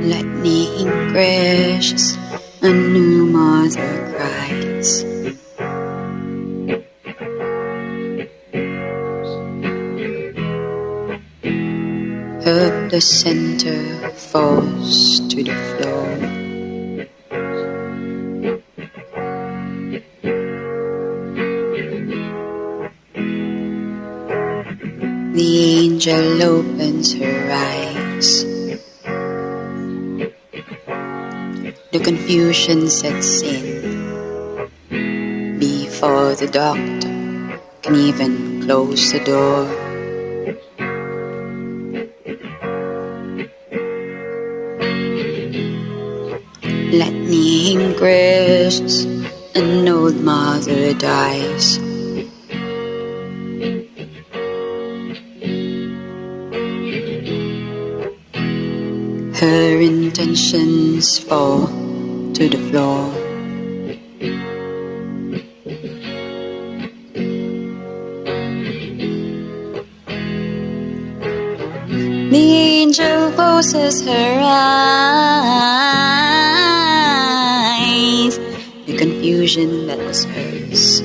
Lightning crashes, a new mother cries. Her placenta falls to the floor. The angel opens her eyes. The confusion sets in before the doctor can even close the door. Lightning crashes, an old mother dies. Her intentions fall to the floor. The angel closes her eyes. The confusion that was hers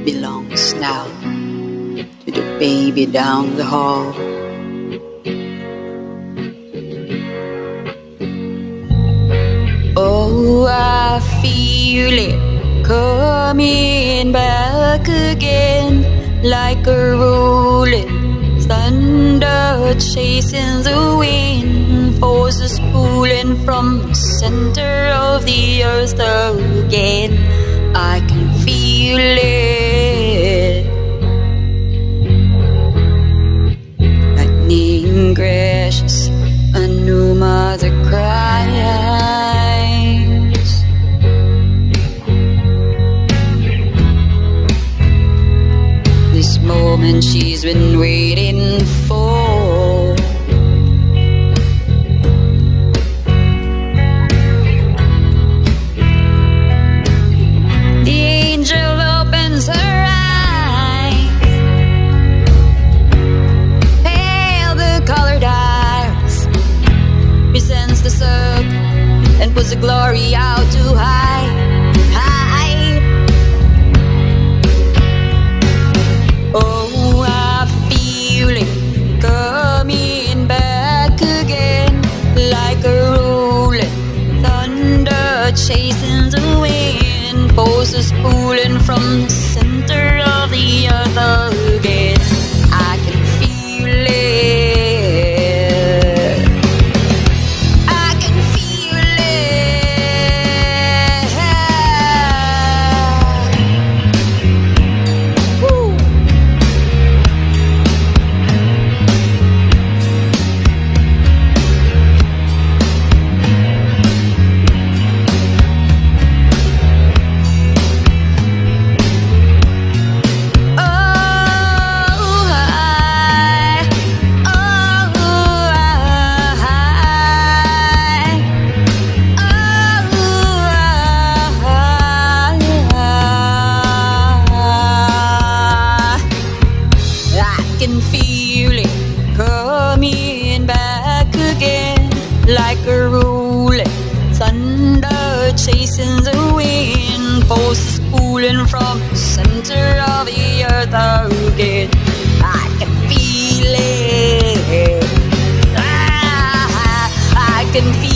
belongs now to the baby down the hall. Oh, I feel it coming back again, like a rolling thunder chasing the wind, forces pulling from the center of the earth again. I can feel it. Lightning crashes, a new mother cries. This moment she's been waiting for. The angel opens her eyes, pale the colored eyes, presents the circle and puts the glory out to hide. Oh, I feel it coming back again, like a rolling thunder chasing the wind, forces pulling from the center of the earth again. I can feel it. I can feel it. Woo. I can feel it coming back again, like a rolling thunder chasing the wind, forces pulling from the center of the earth again. I can feel it. I can feel